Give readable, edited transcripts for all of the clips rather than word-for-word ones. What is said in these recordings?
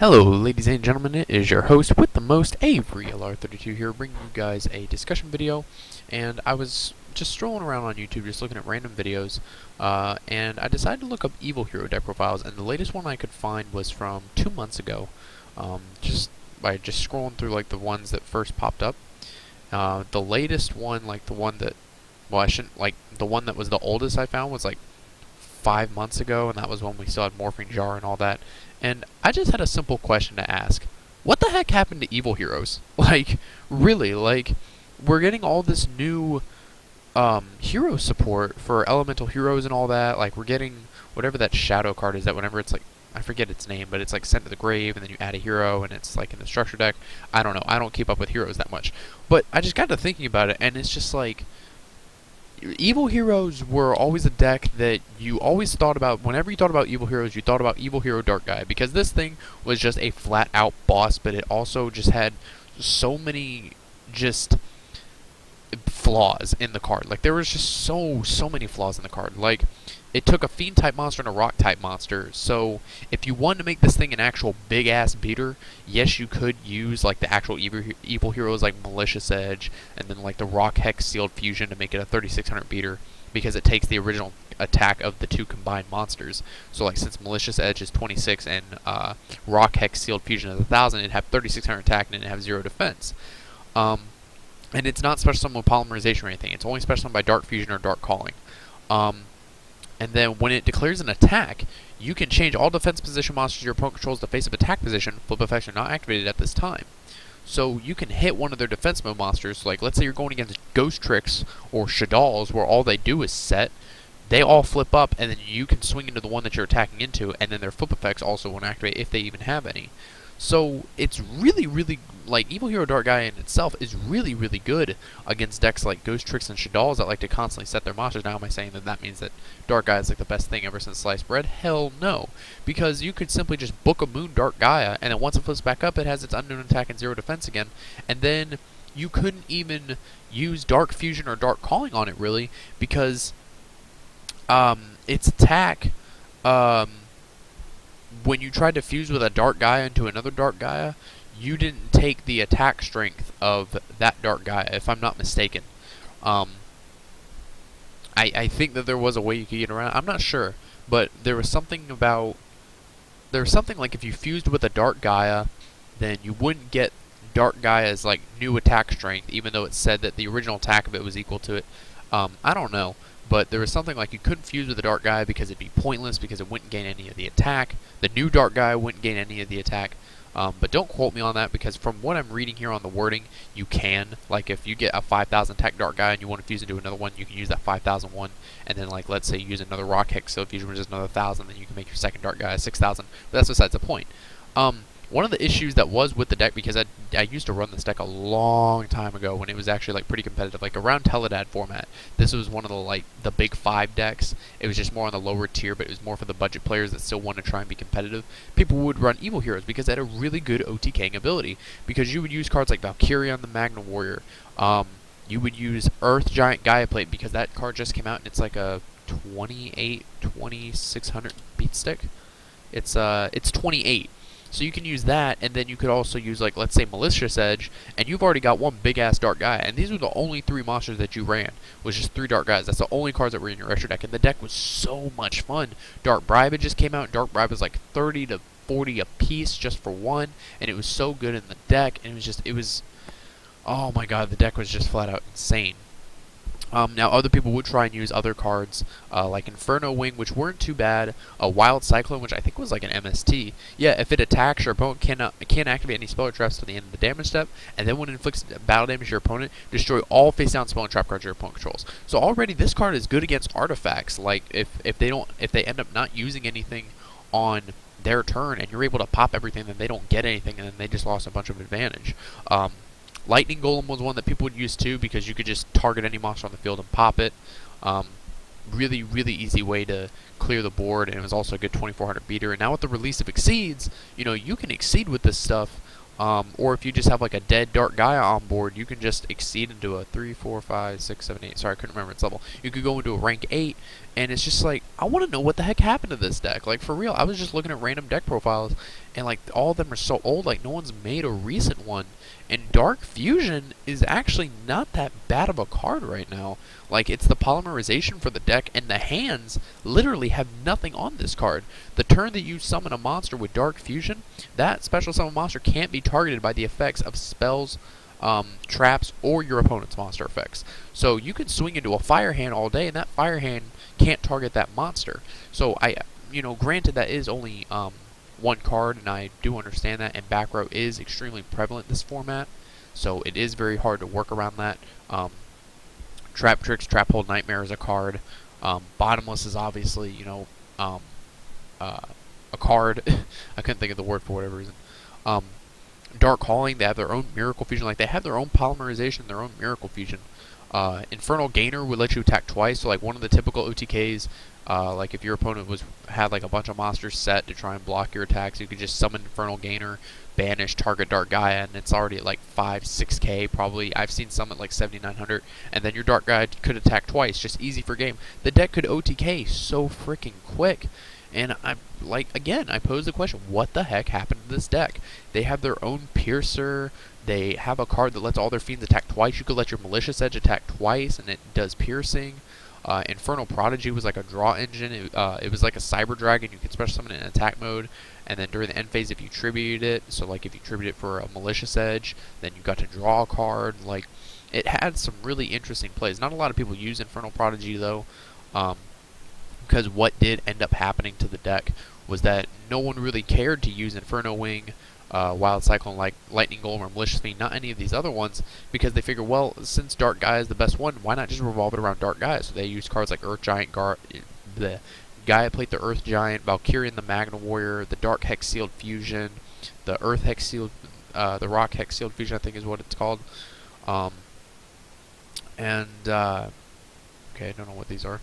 Hello, ladies and gentlemen, it is your host with the most, Avery LR32 here, bringing you guys a discussion video. And I was just strolling around on YouTube, just looking at random videos, and I decided to look up evil hero deck profiles, and the latest one I could find was from 2 months ago, just by just scrolling through like the ones that first popped up. The latest one, like the one that, well, I shouldn't, like the one that was the oldest I found was like 5 months ago, and that was when we still had Morphing Jar and all that. And I just had a simple question to ask. What the heck happened to evil heroes? Like, really, like, we're getting all this new hero support for elemental heroes and all that. Like, we're getting whatever that shadow card is that whenever it's like, I forget its name, but it's like sent to the grave and then you add a hero and it's like in the structure deck. I don't know. I don't keep up with heroes that much. But I just got to thinking about it, and it's just like, evil heroes were always a deck that you always thought about. Whenever you thought about evil heroes, you thought about evil hero dark guy, because this thing was just a flat out boss, but it also just had so many just flaws in the card. Like, there was just so many flaws in the card. Like, it took a fiend type monster and a rock type monster, so if you wanted to make this thing an actual big ass beater, yes, you could use like the actual evil heroes like Malicious Edge and then like the rock hex sealed fusion to make it a 3600 beater, because it takes the original attack of the two combined monsters. So like, since Malicious Edge is 26 and rock hex sealed fusion is 1000, it'd have 3600 attack and it'd have 0 defense. And it's not special summon with polymerization or anything. It's only special summoned by dark fusion or dark calling. And then when it declares an attack, you can change all defense position monsters your opponent controls to face-up attack position. Flip effects are not activated at this time. So you can hit one of their defense mode monsters. Like, let's say you're going against Ghost Tricks or Shaddolls, where all they do is set. They all flip up, and then you can swing into the one that you're attacking into, and then their flip effects also won't activate if they even have any. So it's really, like, Evil Hero Dark Guy in itself is really good against decks like Ghost Tricks and Shaddolls that like to constantly set their monsters. Now, am I saying that that means that Dark Guy is like the best thing ever since sliced bread? Hell no. Because you could simply just book a Moon Dark Gaia, and then once it flips back up, it has its unknown attack and 0 defense again, and then you couldn't even use Dark Fusion or Dark Calling on it, really, because its attack, when you tried to fuse with a Dark Gaia into another Dark Gaia, you didn't take the attack strength of that Dark Gaia, if I'm not mistaken. I think that there was a way you could get around it. I'm not sure, but there was something about... There was something like if you fused with a Dark Gaia, then you wouldn't get Dark Gaia's like new attack strength, even though it said that the original attack of it was equal to it. I don't know. But there was something like you couldn't fuse with the Dark Guy because it'd be pointless, because it wouldn't gain any of the attack. The new Dark Guy wouldn't gain any of the attack. But don't quote me on that, because from what I'm reading here on the wording, you can. Like, if you get a 5000 attack Dark Guy and you want to fuse into another one, you can use that 5001. And then, like, let's say you use another Rock Hex Seal Fusion, which is another 1000, then you can make your second Dark Guy 6000. But that's besides the point. One of the issues that was with the deck, because I used to run this deck a long time ago when it was actually like pretty competitive, like around Teledad format. This was one of the like the big 5 decks. It was just more on the lower tier, but it was more for the budget players that still want to try and be competitive. People would run Evil Heroes because it had a really good OTKing ability, because you would use cards like Valkyrion the Magna Warrior. You would use Earth Giant Gaia Plate, because that card just came out and it's like a 2600 beat stick. It's 28. So you can use that, and then you could also use, like, let's say Malicious Edge, and you've already got one big-ass Dark Guy. And these were the only 3 monsters that you ran, was just 3 Dark Guys. That's the only cards that were in your extra deck, and the deck was so much fun. Dark Bribe had just came out, and Dark Bribe was like 30 to 40 a piece just for one, and it was so good in the deck, and it was, oh my god, the deck was just flat-out insane. Now, other people would try and use other cards, like Inferno Wing, which weren't too bad. A Wild Cyclone, which I think was like an MST. Yeah, if it attacks, your opponent can't activate any spell or traps to the end of the damage step, and then when it inflicts battle damage to your opponent, destroy all face-down spell and trap cards your opponent controls. So already, this card is good against artifacts. Like, if they end up not using anything on their turn, and you're able to pop everything, then they don't get anything, and then they just lost a bunch of advantage. Lightning Golem was one that people would use too, because you could just target any monster on the field and pop it. Really easy way to clear the board, and it was also a good 2400 beater. And now with the release of Exceeds, you know, you can Exceed with this stuff. Or if you just have like a dead Dark Gaia on board, you can just Exceed into a 3, 4, 5, 6, 7, 8. Sorry, I couldn't remember its level. You could go into a rank 8, and it's just like, I want to know what the heck happened to this deck. Like, for real, I was just looking at random deck profiles, and like all of them are so old, like no one's made a recent one. And Dark Fusion is actually not that bad of a card right now. Like, it's the polymerization for the deck, and the hands literally have nothing on this card. The turn that you summon a monster with Dark Fusion, that special summon monster can't be targeted by the effects of spells, traps, or your opponent's monster effects. So you can swing into a fire hand all day, and that fire hand can't target that monster. So granted that is only one card, and I do understand that, and back row is extremely prevalent in this format, so it is very hard to work around that. Trap Tricks, Trap Hold Nightmare is a card. Bottomless is obviously, a card. I couldn't think of the word for whatever reason. Dark Calling, they have their own Miracle Fusion. Like, they have their own polymerization, their own Miracle Fusion. Infernal Gainer would let you attack twice, so like one of the typical OTKs, like if your opponent had like a bunch of monsters set to try and block your attacks, you could just summon Infernal Gainer, banish, target Dark Gaia, and it's already at like 6k probably. I've seen some at like 7900, and then your Dark Gaia could attack twice, just easy for game. The deck could OTK so freaking quick. And I'm like, again, I pose the question, what the heck happened to this deck? They have their own Piercer. They have a card that lets all their fiends attack twice. You could let your Malicious Edge attack twice, and it does piercing. Infernal Prodigy was like a draw engine. It was like a Cyber Dragon. You could special summon it in attack mode, and then during the end phase, if you tributed it, so like if you tributed it for a Malicious Edge, then you got to draw a card. Like, it had some really interesting plays. Not a lot of people use Infernal Prodigy though. Because what did end up happening to the deck was that no one really cared to use Inferno Wing, Wild Cyclone, like Lightning Golem or Malicious Fiend, not any of these other ones, because they figure, well, since Dark Gaia is the best one, why not just revolve it around Dark Gaia? So they use cards like Earth Giant, the Gaia Plate, the Earth Giant, Valkyrian, the Magna Warrior, the Dark Hex Sealed Fusion, the Earth Hex Sealed, the Rock Hex Sealed Fusion, I think is what it's called. Okay, I don't know what these are.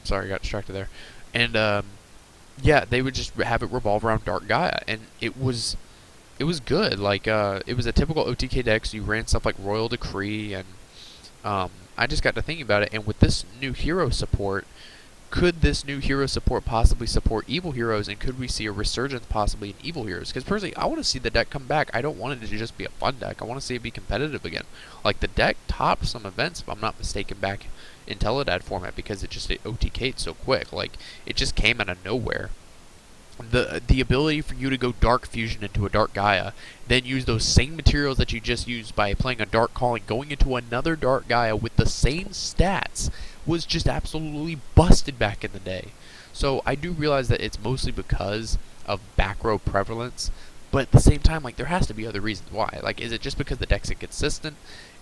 Sorry, I got distracted there. And yeah, they would just have it revolve around Dark Gaia, and it was good. Like, it was a typical OTK deck, so you ran stuff like Royal Decree, and I just got to thinking about it, and with this new hero support, could this new hero support possibly support Evil Heroes, and could we see a resurgence possibly in Evil Heroes? Because personally, I want to see the deck come back. I don't want it to just be a fun deck. I want to see it be competitive again. Like, the deck topped some events, if I'm not mistaken, back in Teledad format, because it OTK'd so quick. Like, it just came out of nowhere. The ability for you to go Dark Fusion into a Dark Gaia, then use those same materials that you just used by playing a Dark Calling, going into another Dark Gaia with the same stats, was just absolutely busted back in the day. So I do realize that it's mostly because of back row prevalence, but at the same time, like, there has to be other reasons why. Like, is it just because the deck's inconsistent?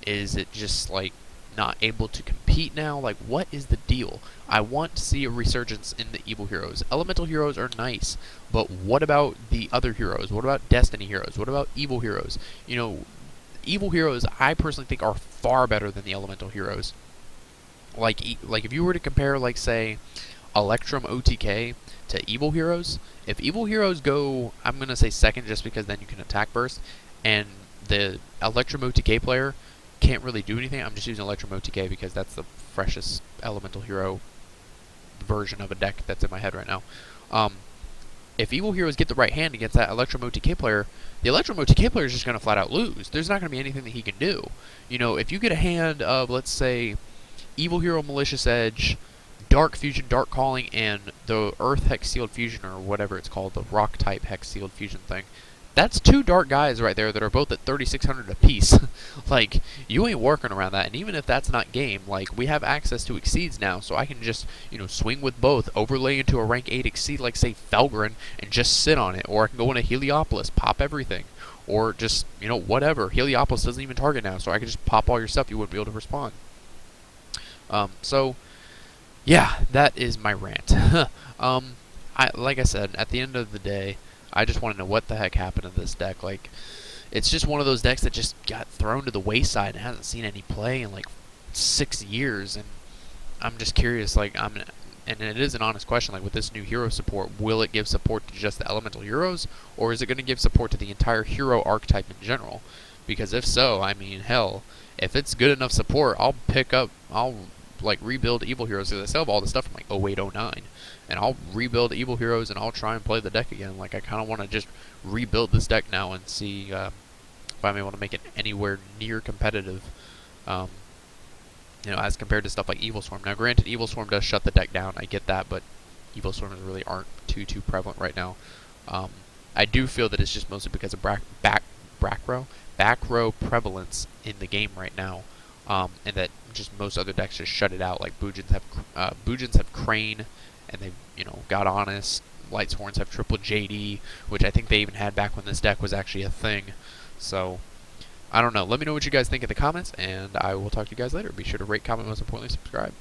Is it just, like, not able to compete now? Like, what is the deal? I want to see a resurgence in the Evil Heroes. Elemental Heroes are nice, but what about the other heroes? What about Destiny Heroes? What about Evil Heroes? You know, Evil Heroes, I personally think, are far better than the Elemental Heroes. Like if you were to compare, like, say, Electrum OTK to Evil Heroes, if Evil Heroes go, I'm going to say second just because then you can attack burst, and the Electrum OTK player can't really do anything. I'm just using Electrum OTK because that's the freshest Elemental Hero version of a deck that's in my head right now. If Evil Heroes get the right hand against that Electrum OTK player, the Electrum OTK player is just going to flat out lose. There's not going to be anything that he can do. You know, if you get a hand of, let's say, Evil Hero Malicious Edge, Dark Fusion, Dark Calling, and the Earth Hex Sealed Fusion, or whatever it's called, the Rock type Hex Sealed Fusion thing, that's two Dark Guys right there that are both at 3,600 apiece. Like, you ain't working around that, and even if that's not game, like, we have access to Exceeds now, so I can just, swing with both, overlay into a rank 8 Exceed, like, say, Felgrin, and just sit on it, or I can go into Heliopolis, pop everything, or just, whatever. Heliopolis doesn't even target now, so I can just pop all your stuff, you wouldn't be able to respond. So, yeah, that is my rant. Like I said, at the end of the day, I just want to know what the heck happened to this deck. Like, it's just one of those decks that just got thrown to the wayside and hasn't seen any play in like 6 years. And I'm just curious, like, and it is an honest question, like, with this new hero support, will it give support to just the elemental heroes, or is it going to give support to the entire hero archetype in general? Because if so, I mean, hell, if it's good enough support, I'll like rebuild Evil Heroes, because I still have all the stuff from like 08, 09, and I'll rebuild Evil Heroes and I'll try and play the deck again. Like I kind of want to just rebuild this deck now and see if I'm able to make it anywhere near competitive. Um, as compared to stuff like Evil Swarm. Now, granted, Evil Swarm does shut the deck down. I get that, but Evil Swarms really aren't too prevalent right now. I do feel that it's just mostly because of back row prevalence in the game right now, and that just most other decks just shut it out. Like Boojins have Crane, and they've got Honest. Light's Horns have Triple JD, which I think they even had back when this deck was actually a thing. So I don't know. Let me know what you guys think in the comments, and I will talk to you guys later. Be sure to rate, comment, most importantly, subscribe.